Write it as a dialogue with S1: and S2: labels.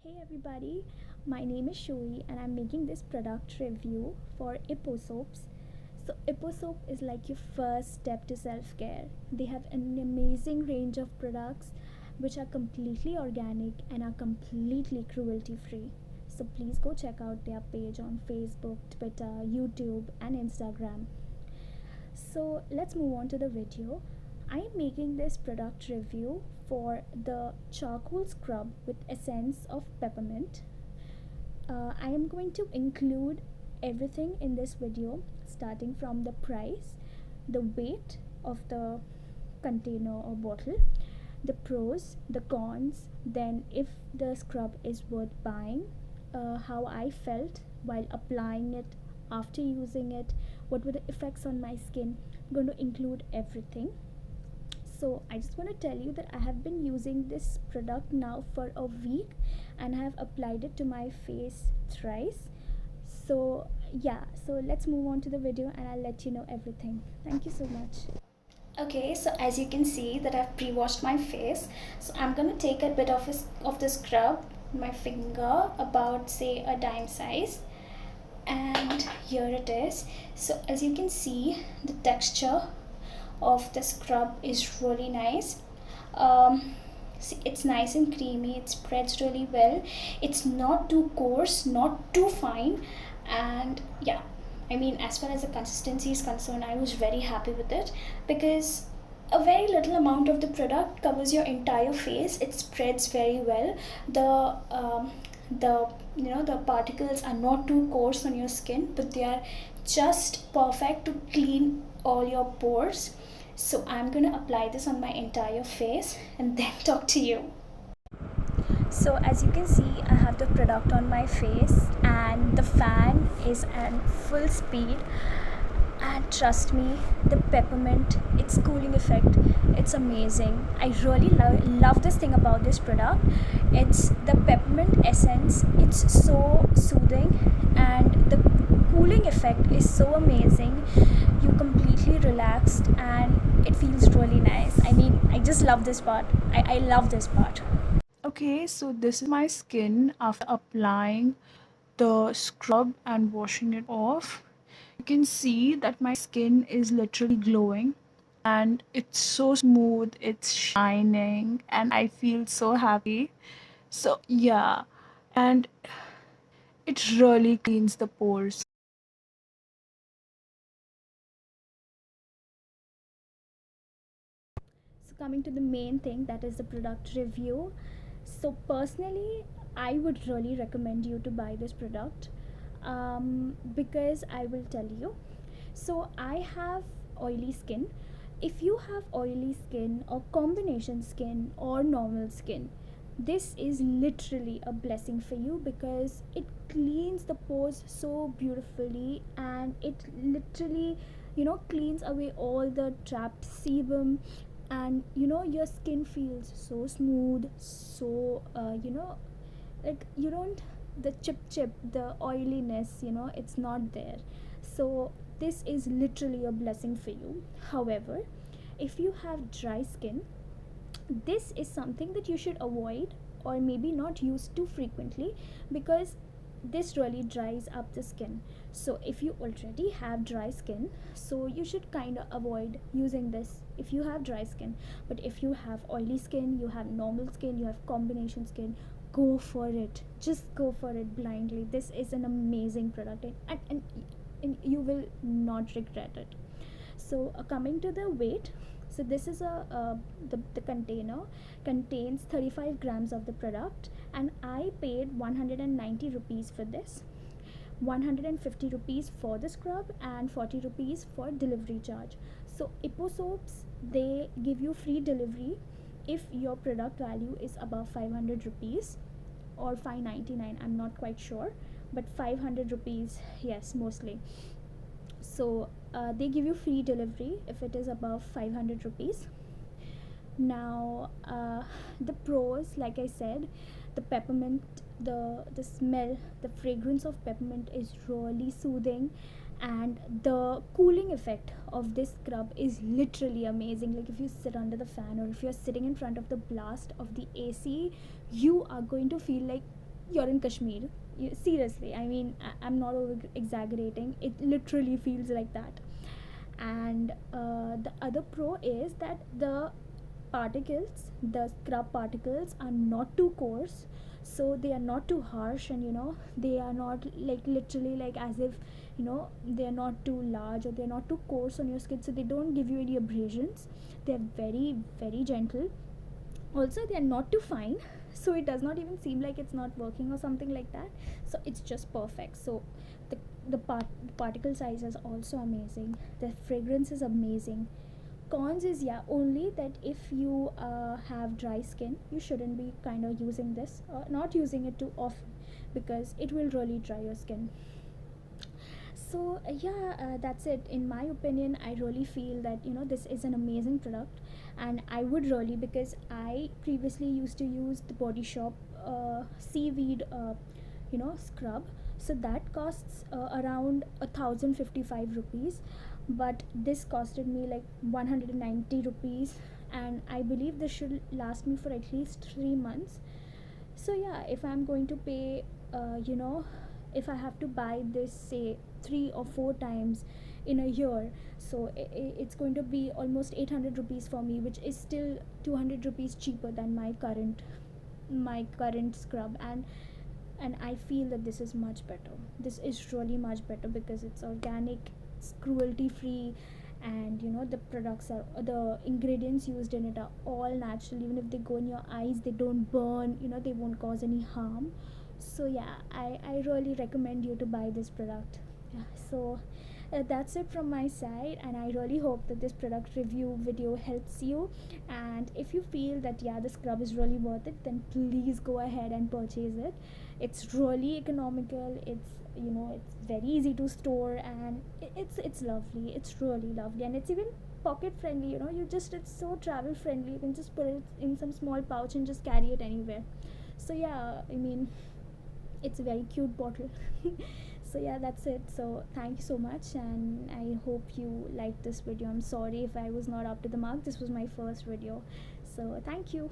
S1: Hey everybody, my name is Shoei and I'm making this product review for Ippo Soaps. So, Ippo Soap is like your first step to self care. They have an amazing range of products which are completely organic and are completely cruelty free. So, please go check out their page on Facebook, Twitter, YouTube, and Instagram. So let's move on to the video. I am making this product review for the charcoal scrub with essence of peppermint. I am going to include everything in this video, starting from the price, the weight of the container or bottle, the pros, the cons, then if the scrub is worth buying, how I felt while applying it, after using it, what were the effects on my skin. I'm going to include everything. So I just want to tell you that I have been using this product now for a week and I have applied it to my face thrice. So yeah, so let's move on to the video and I'll let you know everything. Thank you so much. Okay, so as you can see that I've pre-washed my face, so I'm gonna take a bit of the scrub, my finger, about say a dime size, and here it is. So as you can see, the texture of the scrub is really nice. See, it's nice and creamy, it spreads really well, it's not too coarse, not too fine, and yeah, I mean, as far as the consistency is concerned, I was very happy with it because a very little amount of the product covers your entire face. It spreads very well. The the particles are not too coarse on your skin, but they are just perfect to clean all your pores. So I'm gonna apply this on my entire face and then talk to you. So as you can see, I have the product on my face and the fan is at full speed, and trust me, the peppermint, its cooling effect, it's amazing. I really love this thing about this product. It's the peppermint essence, it's so soothing, and the cooling effect is so amazing. You completely relaxed and it feels really nice. I mean, I just love this part. I love this part.
S2: Okay, so this is my skin after applying the scrub and washing it off. You can see that my skin is literally glowing and it's so smooth, it's shining, and I feel so happy. So, yeah, and it really cleans the pores.
S1: So coming to the main thing, that is the product review. So personally, I would really recommend you to buy this product, because I will tell you. So I have oily skin. If you have oily skin or combination skin or normal skin, this is literally a blessing for you because it cleans the pores so beautifully, and it literally cleans away all the trapped sebum, and your skin feels so smooth, so like you don't, the chip the oiliness, it's not there. So this is literally a blessing for you. However, if you have dry skin, this is something that you should avoid or maybe not use too frequently, because this really dries up the skin. So if you already have dry skin, so you should kind of avoid using this if you have dry skin. But if you have oily skin, you have normal skin, you have combination skin, go for it, just go for it blindly. This is an amazing product, and you will not regret it. So coming to the weight, so this is the container contains 35 grams of the product, and I paid 190 rupees for this, 150 rupees for the scrub and 40 rupees for delivery charge. So Ippo Soaps, they give you free delivery if your product value is above 500 rupees or 599, I'm not quite sure, but 500 rupees, yes, mostly. So they give you free delivery if it is above 500 rupees. Now the pros, like I said, the peppermint, the smell, the fragrance of peppermint is really soothing, and the cooling effect of this scrub is literally amazing. Like if you sit under the fan or if you're sitting in front of the blast of the AC, you are going to feel like you're in Kashmir. Seriously, I mean, I'm not over exaggerating. It literally feels like that. And the other pro is that the scrub particles are not too coarse, so they are not too harsh, and they are not like literally like as if they are not too large or they're not too coarse on your skin, so they don't give you any abrasions. They're very, very gentle. Also, they are not too fine, so it does not even seem like it's not working or something like that. So it's just perfect. So the the particle size is also amazing. The fragrance is amazing. Cons is, yeah, only that if you have dry skin, you shouldn't be kind of using this, not using it too often, because it will really dry your skin. So yeah, that's it. In my opinion, I really feel that this is an amazing product, and I would really, because I previously used to use the Body Shop seaweed scrub. So that costs around 1,055 rupees, but this costed me like 190 rupees, and I believe this should last me for at least 3 months. So yeah, if I'm going to pay if I have to buy this, say, 3 or 4 times in a year, so it's going to be almost 800 rupees for me, which is still 200 rupees cheaper than my current scrub. And I feel that this is much better. This is really much better because it's organic, it's cruelty free, and the ingredients used in it are all natural. Even if they go in your eyes, they don't burn, they won't cause any harm. So yeah, I really recommend you to buy this product. Yeah, so that's it from my side, and I really hope that this product review video helps you. And if you feel that, yeah, the scrub is really worth it, then please go ahead and purchase it. It's really economical. It's very easy to store, and it's lovely. It's really lovely, and it's even pocket friendly. It's so travel friendly. You can just put it in some small pouch and just carry it anywhere. So yeah, I mean, it's a very cute bottle. So yeah, that's it. So thank you so much, and I hope you liked this video. I'm sorry if I was not up to the mark. This was my first video, so thank you.